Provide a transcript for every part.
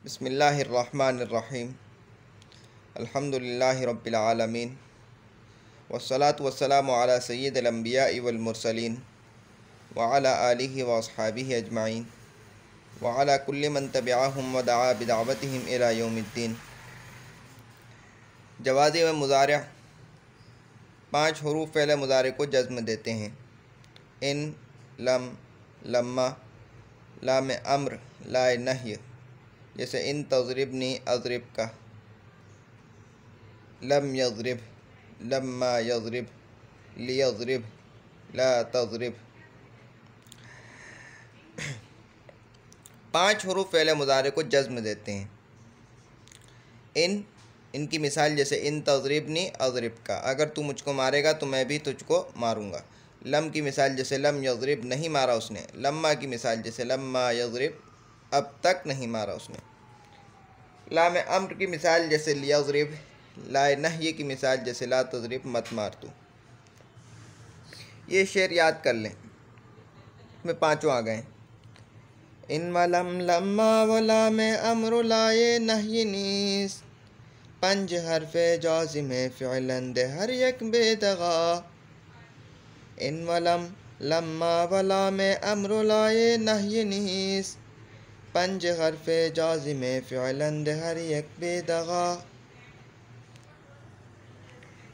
बिस्मिल्लाहिर्रहमानिर्रहीम अल्हम्दुलिल्लाहि रब्बिल आलमीन वस्सलातु वस्सलामु अला सय्यिदिल अंबियाइ वल मुरसलीन व अला आलिहि व अस्हाबिहि अजमाइन व अला कुल्लि मन तबिअहुम व दआ बिदअवतिहिम इला यौमिद्दीन। जवाज़े व मुज़ारिअ 5 हरूफ फ़ेल मुज़ारे को जज़्म देते हैं। इन, लम, लम्मा, लाम अम्र, लाए नह्य, जैसे इन तज़रिबनी अज़रिब का, लम यज़रिब, लम्मा यज़रिब, लियज़रिब, ला तज़रिब। 5 हरूफ फ़ेल मुज़ारे को जज़्म देते हैं। इनकी मिसाल जैसे इन तज़रिबनी अज़रिब का, अगर तू मुझको मारेगा तो मैं भी तुझको मारूंगा। लम की मिसाल जैसे लम यज़रिब, नहीं मारा उसने। लम्मा की मिसाल जैसे लम्मा यज़रिब, अब तक नहीं मारा उसने। लाम अम्र की मिसाल जैसे लियज़रिब। लाए नह्य की मिसाल जैसे ला तज़रिब, मत मार तू। ये शेर याद कर लें, इसमें 5 आ गए। इन वलम लम्मा वला में अम्र लाए नह्य नीस, पंज हरफ़े जाज़िमे फ़िअलन दे हर एक बेदगा। इन वलम लम्मा वला में अम्र लाए नह्य नीस, पंज हरफ़े जाज़िमे फ़िअलन दे हर एक बेदगा।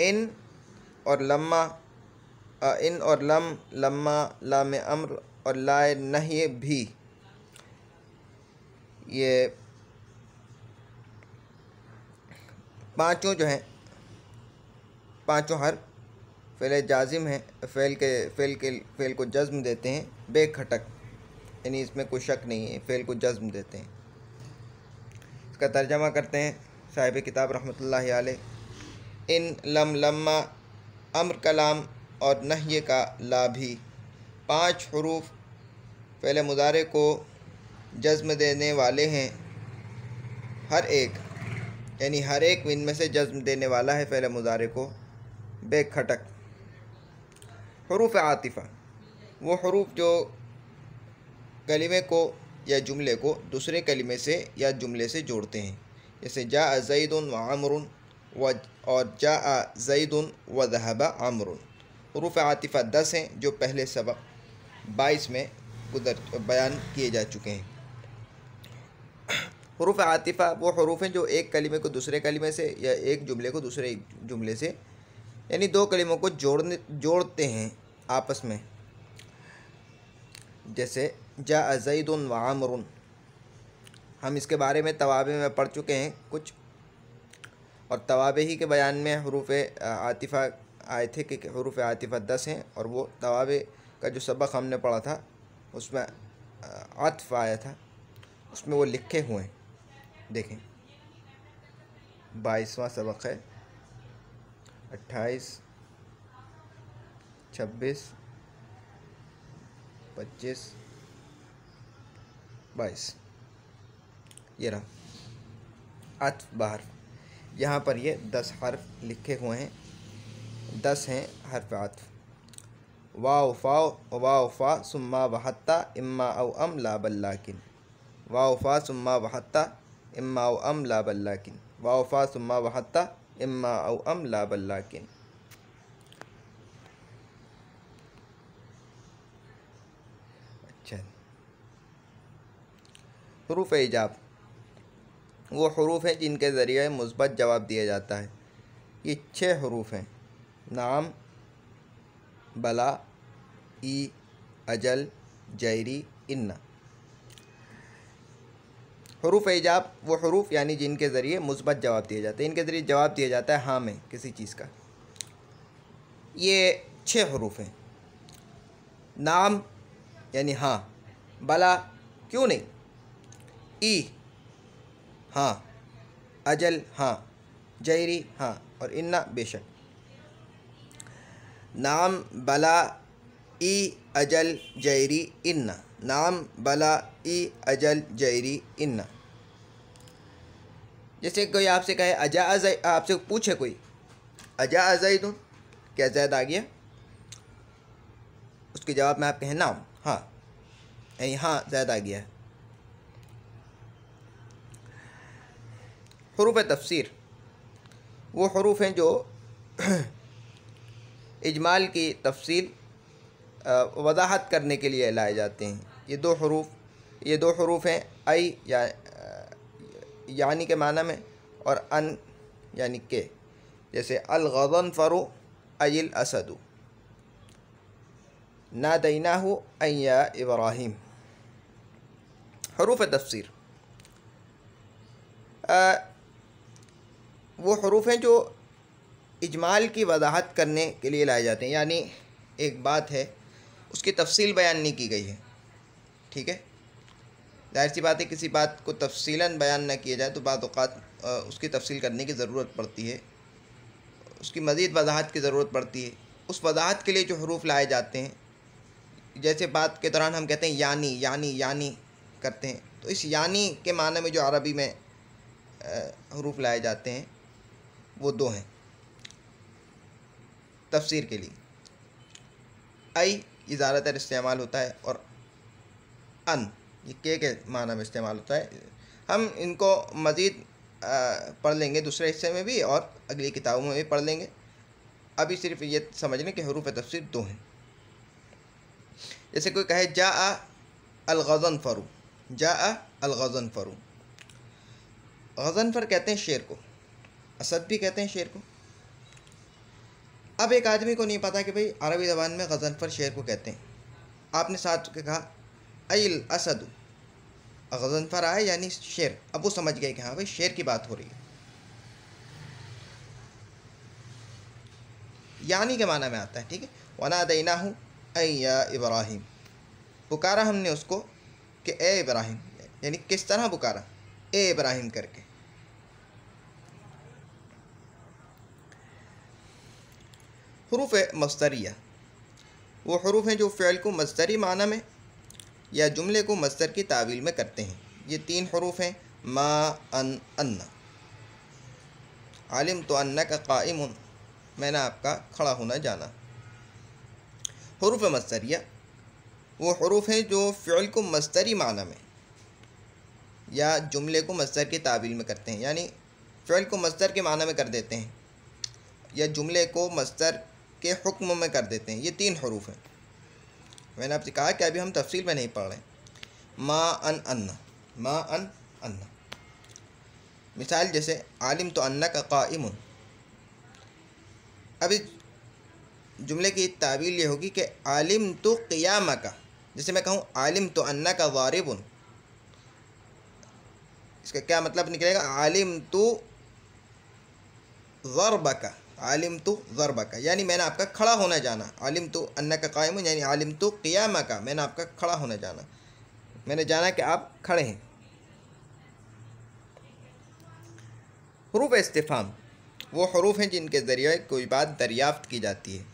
इन और लम्मा, इन और लम, लम्मा, लाम अम्र और लाए नह्य भी, ये पाँचों जो हैं, पाँचों हर फ़ेल जाज़िम हैं, फ़ेल को जज़्म देते हैं बेखटक, यानी इसमें कोई शक नहीं है, फ़ेल को जज़्म देते हैं। इसका तर्जमा करते हैं साहिब किताब रहमतुल्लाहि अलैह। इन, लम, लम्मा, अम्र कलाम और नह्य का ला भी 5 हरूफ फ़ेल मुज़ारे को जज़्म देने वाले हैं। हर एक, यानी हर एक इनमें से जज़्म देने वाला है फ़ेल मुज़ारे को बेखटक। हरूफ आतिफ़ा, वो हरूफ जो कलिमे को या जुमले को दूसरे कलिमे से या जुमले से जोड़ते हैं, जैसे जाअ ज़ैदुन व अम्रुन और जाअ ज़ैदुन व ज़हबा अम्रुन। हरूफ आतिफ़ा 10 हैं, जो पहले सबक 22 में बयान किए जा चुके हैं। हरूफ आतिफ़ा वो हरूफ हैं जो एक कलिमे को दूसरे कलिमे से या एक जुमले को दूसरे जुमले से, यानी 2 कलिमों को जोड़ते हैं आपस में। जैसे जाअ ज़ैदुन व अम्रुन, हम इसके बारे में तवाबे में पढ़ चुके हैं कुछ, और तवाबे ही के बयान में हरूफ आतिफ़ा आए थे कि हरूफ आतिफ़ा 10 हैं, और वो तवाबे का जो सबक हमने पढ़ा था उसमें आतिफ़ आया था, उसमें वो लिखे हुए हैं। देखें 22वां सबक है, 28, 26, 25, 22, ये रहा आतिफ़ बाहर। यहाँ पर ये 10 हर्फ लिखे हुए हैं, 10 हैं हर्फ आतिफ़। वाव फा सुम्मा वहत्ता इम्मा औ अम ला बल्लाकिन। वाव फा सुम्मा वहत्ता इम्मा औ अम ला बल्लाकिन। वाव फा सुम्मा वहत्ता इम्मा औ अम ला बल्लाकिन। अच्छा, हरूफ इजाब वो हरूफ हैं जिनके ज़रिए मुस्बत जवाब दिया जाता है। ये 6 हरूफ हैं, नाम, बला, ई, अजल, जैरी, इन्ना। हरूफ इजाब वो हरूफ यानी जिनके ज़रिए मुस्बत जवाब दिया जाता है, इनके ज़रिए जवाब दिया जाता है हाँ में किसी चीज़ का। ये 6 हरूफ हैं। नाम यानी हाँ, बला क्यों नहीं, ई हाँ, अजल हाँ, जैरी हाँ, और इन्ना बेशक। नाम, बला, ई, अजल, जैरी, इन्ना। नाम, बला, ई, अजल, जैरी, इन्ना। जैसे कोई आपसे कहे आपसे पूछे कोई अजा ज़ैदुन, क्या ज़ैद आ गया, उसके जवाब में आप कहें नाम, हाँ, यानी हाँ ज़ैद आ गया है। हरूफ तफसीर वो हरूफ हैं जो इजमाल की तफसील वजाहत करने के लिए लाए जाते हैं। ये दो हरूफ हैं, आई यानी के माना में और अन यानी के। जैसे अल-गज़नफ़रु अयिल असदु, नादैनाहु अय्या इब्राहीम। हरूफ तफसीर वो हरूफ हैं जो इजमाल की वजाहत करने के लिए लाए जाते हैं, यानी एक बात है उसकी तफसील बयान नहीं की गई है, ठीक है। जाहिर सी बात है किसी बात को तफसीलन बयान न किया जाए तो बाद औक़ात उसकी तफसील करने की ज़रूरत पड़ती है, उसकी मज़ीद वजाहत की ज़रूरत पड़ती है। उस वजाहत के लिए जो हरूफ लाए जाते हैं, जैसे बात के दौरान हम कहते हैं यानी यानी यानी करते हैं, तो इस यानी के माने में जो अरबी में हरूफ लाए जाते हैं वो दो हैं तफसीर के लिए। आई ये ज़्यादातर इस्तेमाल होता है और अन ये के माना में इस्तेमाल होता है। हम इनको मज़ीद पढ़ लेंगे दूसरे हिस्से में भी और अगली किताबों में भी पढ़ लेंगे। अभी सिर्फ ये समझ लें कि हरूफ तफसीर दो हैं। जैसे कोई कहे जा अल-गज़नफ़रु, जा अल-गज़नफ़रु। गज़नफ़र कहते हैं शेर को, असद भी कहते हैं शेर को। अब एक आदमी को नहीं पता कि भाई अरबी ज़बान में गज़नफ़र शेर को कहते हैं। आपने साथ के कहा अयिल असदु, गज़नफ़र आए यानी शेर। अब वो समझ गए कि हाँ भाई शेर की बात हो रही है। यानी के माना में आता है, ठीक है। वनादैनाहु अय्या इब्राहीम, पुकारा हमने उसको कि ए इब्राहिम, यानी किस तरह पुकारा, ए इब्राहिम करके। हरूफ मस्दरिया वो हरूफ हैं जो फ़िल को मस्दरी माना में या जुमले को मस्दर की तावील में करते हैं। ये तीन हरूफ हैं, मा अन अन्ना। आलिम तो अन्ना का काइमुन, मैंने आपका खड़ा होना जाना। हरूफ मस्दरिया वो हरूफ हैं जो फ़िल को मस्दरी माना में या जुमले को मस्दर की तावील में करते हैं, यानी फ़िल को मस्दर के माना में कर देते हैं या जुमले को मस्दर के हुक्म में कर देते हैं। ये तीन हरूफ हैं। मैंने आपसे कहा कि अभी हम तफसील में नहीं पढ़ रहे। मा अन अन्ना, मा अन अन्ना। मिसाल जैसे आलिम तो अन्ना का काइमुन। अभी जुमले की तावील ये होगी कि आलिम तो क़ियाम का, जैसे मैं कहूँ आलिम तो अन्ना का वारिबुन, इसका क्या मतलब निकलेगा, आलिम तो ज़रब का, आलिम तो ज़रब का, यानी मैंने आपका खड़ा होना जाना। आलिम तो अन्ना का कायम, यानी आलिम तो क़ियाम का, मैंने आपका खड़ा होना जाना, मैंने जाना कि आप खड़े हैं। हरूफ इस्तिफ़हाम वो हरूफ हैं जिनके ज़रिए कोई बात दरियाफ़्त की जाती है।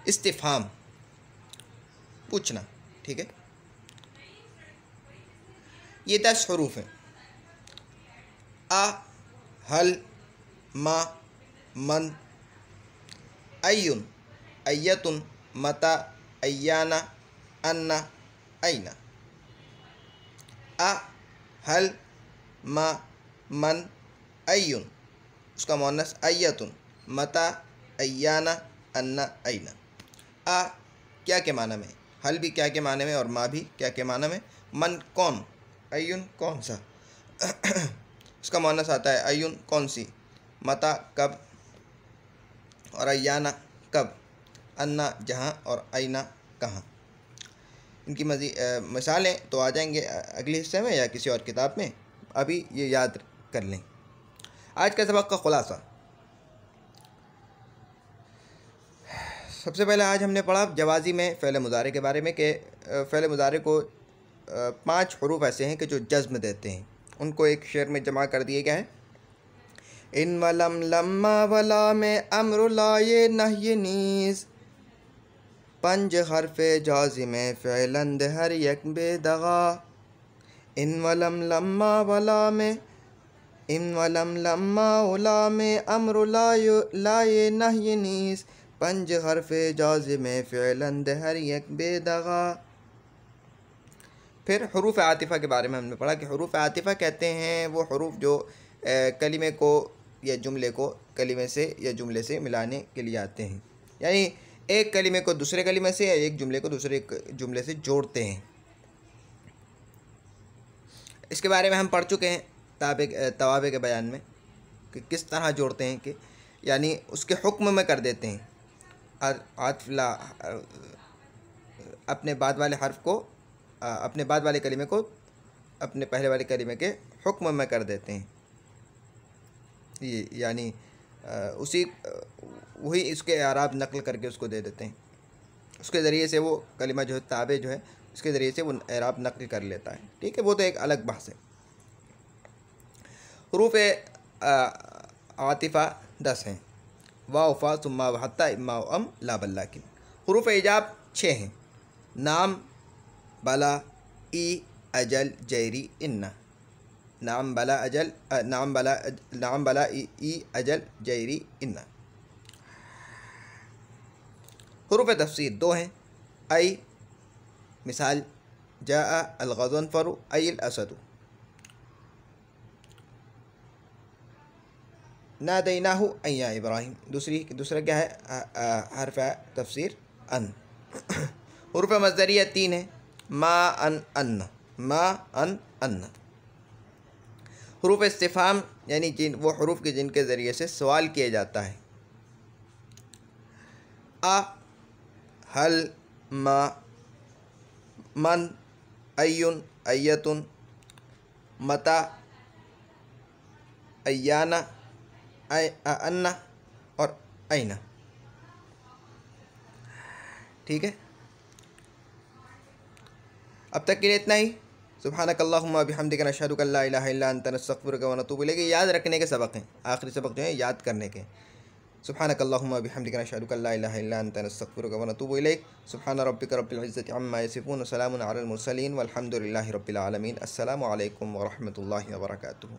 इस्तिफ़हाम पूछना, ठीक है। ये 10 हरूफ हैं। आ, हल, मा, मन, अय्युन, अय्यतुन, मता, अय्याना, अन्ना, अयना। आ, हल, मा, मन, अय्युन, उसका मुअन्नस अय्यतुन, मता, अय्याना, अन्ना, अयना। आ क्या के माना में, हल भी क्या के माने में और मा भी क्या के माना में। मन कौन, अय्युन कौन सा, उसका मुअन्नस आता है अय्युन कौन सी, मता कब और अय्याना कब, अन्ना जहाँ और अयना कहाँ। इनकी मिसालें तो आ जाएंगे अगले हिस्से में या किसी और किताब में, अभी ये याद कर लें। आज का सबक का खुलासा, सबसे पहले आज हमने पढ़ा जवाज़ी में फ़ेल मुज़ारे के बारे में कि फ़ेल मुज़ारे को 5 हरूफ ऐसे हैं कि जो जज़्म देते हैं। उनको एक शेर में जमा कर दिया गया है। इन वलम लम्मा वला में अम्र लाये नह्य नीज़, पंज हरफ़े जाज़िम फ़ेलंद हर यक बेदगा। इन वलम लम्मा वला में, इन वलम लम्मा वला में अम्र लाये नह्य नीज़, पंज हरफ़े जाज़िम फ़ेलंद हर यक बेदगा। फिर हरूफ आतिफ़ा के बारे में हमने पढ़ा कि हरूफ आतिफ़ा कहते हैं वो हरूफ जो कलिमे को या जुमले को कलिमे से या जुमले से मिलाने के लिए आते हैं, यानी एक कलिमे को दूसरे कलिमे से या एक जुमले को दूसरे जुमले से जोड़ते हैं। इसके बारे में हम पढ़ चुके हैं तवाबे के बयान में कि किस तरह जोड़ते हैं, कि यानी उसके हुक्म में कर देते हैं। आतफला अपने बाद वाले हर्फ को अपने बाद वाले कलिमे को अपने पहले वाले कलिमे के हुक्म में कर देते हैं। ये यानी वही इसके आराब नकल करके उसको दे देते हैं। उसके ज़रिए से वो कलिमा जो है ताबे जो है उसके ज़रिए से वो एराब नकल कर लेता है। ठीक है, वो तो एक अलग बहस है। हुरूफ आतिफ़ा 10 हैं, वाफ़ा सुम्मा वहत्ता इम्मा अम ला बल्ला की। हुरूफ इजाब 6 हैं, नाम बला ई अजल जैरी इन्ना। नाम बला ई अजल जैरी इन्ना। हुरूफ तफसीर 2 हैं, आई मिसाल जाआ अलगज़नफ़रु अल असदु। नादैनाहु अय्या इब्राहिम, दूसरा क्या है हर्फ तफसीर अन। हुरूफ मज़दरिया 3 है, मा अन अन्न। हुरूफ इस्तिफ़हाम यानी वो हुरूफ के जिनके ज़रिए से सवाल किया जाता है, आ हल मा मन अय्युन अय्यतुन मता अय्याना अन्ना और ऐना। ठीक है, अब तक के लिए इतना ही। सुब्हानकल्लाहुम्मा बिहम्दिका नशहदु अल्ला इलाहा इल्ला अंता नस्तगफिरुका व नतूबु इलैक। याद रखने के सबक हैं, आखिरी सबक जो है याद करने के। सुब्हानकल्लाहुम्मा बिहम्दिका नशहदु अल्ला इलाहा इल्ला अंता नस्तगफिरुका व नतूबु इलैक। सुब्हान रब्बिका रब्बिल इज़्ज़ति अम्मा यसिफून व सलामुन अलल मुरसलीन वल्हम्दुलिल्लाहि रब्बिल आलमीन। अस्सलामु अलैकुम व रहमतुल्लाहि व बरकातुहू।